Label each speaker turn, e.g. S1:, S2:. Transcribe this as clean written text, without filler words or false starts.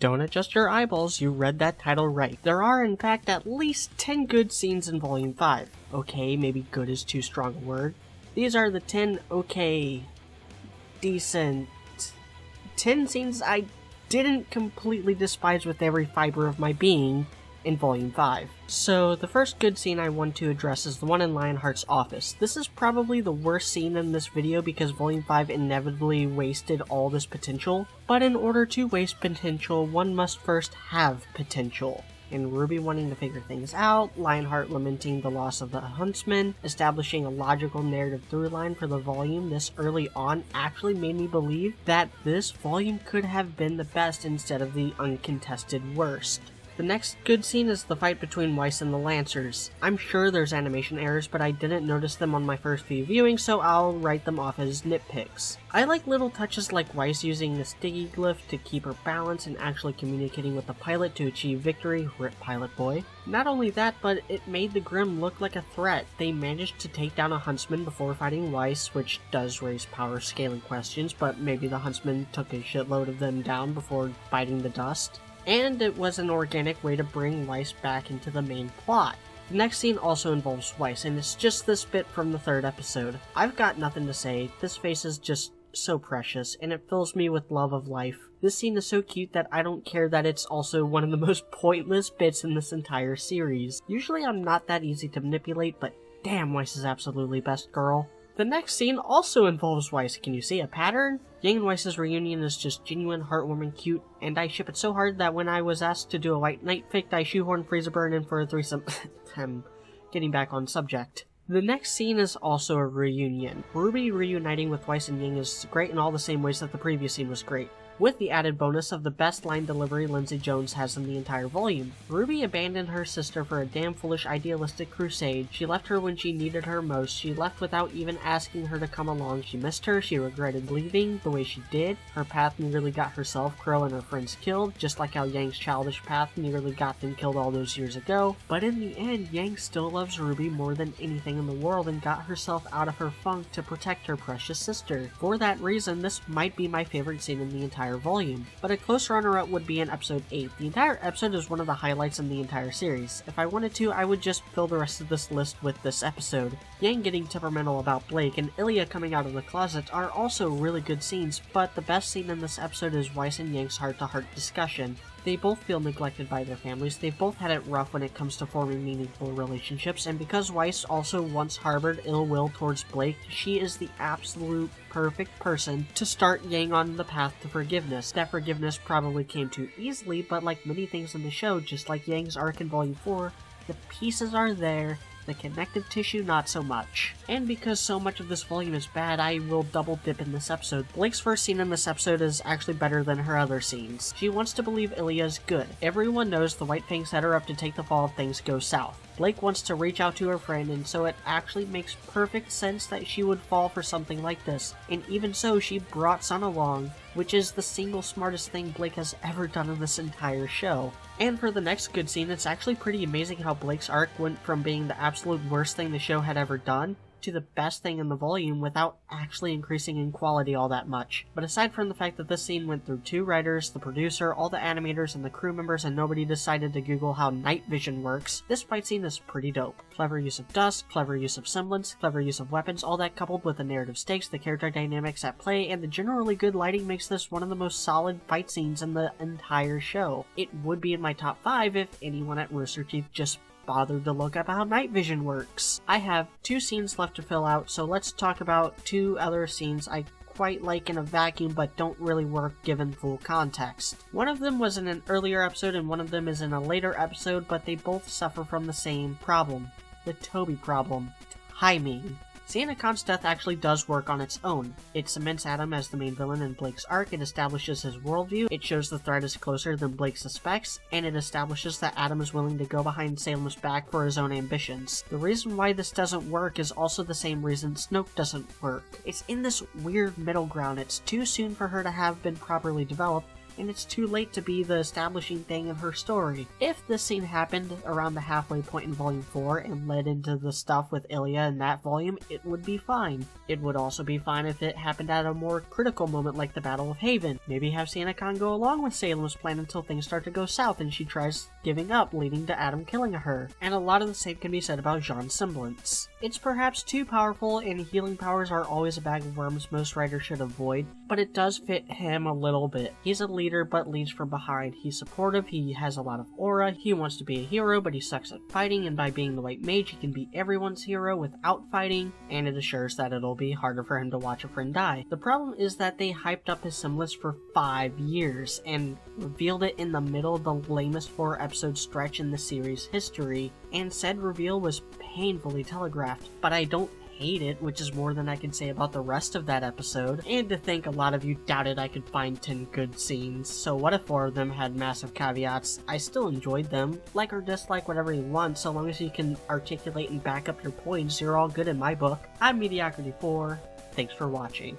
S1: Don't adjust your eyeballs, you read that title right. There are, in fact, at least 10 good scenes in Volume 5. Okay, maybe good is too strong a word. These are the 10 okay, decent, 10 scenes I didn't completely despise with every fiber of my being in Volume 5. So, the first good scene I want to address is the one in Lionhearts Office. This is probably the worst scene in this video because Volume 5 inevitably wasted all this potential, but in order to waste potential, one must first have potential. And RWBY wanting to figure things out, Lionheart lamenting the loss of the huntsman, establishing a logical narrative through line for the volume this early on actually made me believe that this volume could have been the best instead of the uncontested worst. The next good scene is the fight between Weiss and the Lancers. I'm sure there's animation errors, but I didn't notice them on my first few viewings, so I'll write them off as nitpicks. I like little touches like Weiss using the sticky glyph to keep her balance and actually communicating with the pilot to achieve victory, rip Pilot Boy. Not only that, but it made the Grimm look like a threat. They managed to take down a huntsman before fighting Weiss, which does raise power scaling questions, but maybe the huntsman took a shitload of them down before biting the dust. And it was an organic way to bring Weiss back into the main plot. The next scene also involves Weiss, and it's just this bit from the third episode. I've got nothing to say, this face is just so precious, and it fills me with love of life. This scene is so cute that I don't care that it's also one of the most pointless bits in this entire series. Usually I'm not that easy to manipulate, but damn, Weiss is absolutely best girl. The next scene also involves Weiss. Can you see a pattern? Yang and Weiss's reunion is just genuine, heartwarming, cute, and I ship it so hard that when I was asked to do a white knight fic, I shoehorned Freezer Burn in for a threesome. I'm getting back on subject. The next scene is also a reunion. RWBY reuniting with Weiss and Yang is great in all the same ways that the previous scene was great, with the added bonus of the best line delivery Lindsay Jones has in the entire volume. RWBY abandoned her sister for a damn foolish idealistic crusade. She left her when she needed her most. She left without even asking her to come along. She missed her. She regretted leaving the way she did. Her path nearly got herself, Crow, and her friends killed, just like how Yang's childish path nearly got them killed all those years ago. But in the end, Yang still loves RWBY more than anything in the world and got herself out of her funk to protect her precious sister. For that reason, this might be my favorite scene in the entire volume, but a close runner-up would be in episode 8. The entire episode is one of the highlights in the entire series. If I wanted to, I would just fill the rest of this list with this episode. Yang getting temperamental about Blake and Ilya coming out of the closet are also really good scenes, but the best scene in this episode is Weiss and Yang's heart-to-heart discussion. They both feel neglected by their families, they've both had it rough when it comes to forming meaningful relationships, and because Weiss also once harbored ill will towards Blake, she is the absolute perfect person to start Yang on the path to forgiveness. That forgiveness probably came too easily, but like many things in the show, just like Yang's arc in Volume 4, the pieces are there, the connective tissue not so much. And because so much of this volume is bad, I will double dip in this episode. Blake's first scene in this episode is actually better than her other scenes. She wants to believe Ilya's good. Everyone knows the White Fang set her up to take the fall if things go south. Blake wants to reach out to her friend, and so it actually makes perfect sense that she would fall for something like this. And even so, she brought Sun along, which is the single smartest thing Blake has ever done in this entire show. And for the next good scene, it's actually pretty amazing how Blake's arc went from being the absolute worst thing the show had ever done to the best thing in the volume without actually increasing in quality all that much. But aside from the fact that this scene went through 2 writers, the producer, all the animators, and the crew members, and nobody decided to Google how night vision works, this fight scene is pretty dope. Clever use of dust, clever use of semblance, clever use of weapons, all that coupled with the narrative stakes, the character dynamics at play, and the generally good lighting makes this one of the most solid fight scenes in the entire show. It would be in my top 5 if anyone at Rooster Teeth just bothered to look up how night vision works. I have 2 scenes left to fill out, so let's talk about 2 other scenes I quite like in a vacuum but don't really work given full context. One of them was in an earlier episode and one of them is in a later episode, but they both suffer from the same problem. The Toby Problem. Timing. Sienna Khan's death actually does work on its own. It cements Adam as the main villain in Blake's arc, it establishes his worldview, it shows the threat is closer than Blake suspects, and it establishes that Adam is willing to go behind Salem's back for his own ambitions. The reason why this doesn't work is also the same reason Snoke doesn't work. It's in this weird middle ground. It's too soon for her to have been properly developed, and it's too late to be the establishing thing in her story. If this scene happened around the halfway point in Volume 4 and led into the stuff with Ilya in that volume, it would be fine. It would also be fine if it happened at a more critical moment like the Battle of Haven. Maybe have SantaCon go along with Salem's plan until things start to go south and she tries giving up, leading to Adam killing her. And a lot of the same can be said about Jean's semblance. It's perhaps too powerful, and healing powers are always a bag of worms most writers should avoid, but it does fit him a little bit. He's a leader but leads from behind. He's supportive, he has a lot of aura, he wants to be a hero but he sucks at fighting, and by being the white mage he can be everyone's hero without fighting, and it assures that it'll be harder for him to watch a friend die. The problem is that they hyped up his semblance for 5 years, and revealed it in the middle of the lamest 4-episode stretch in the series' history, and said reveal was painfully telegraphed, but I don't hate it, which is more than I can say about the rest of that episode. And to think a lot of you doubted I could find 10 good scenes, so what if 4 of them had massive caveats? I still enjoyed them. Like or dislike whatever you want, so long as you can articulate and back up your points, you're all good in my book. I'm Mediocrity4, thanks for watching.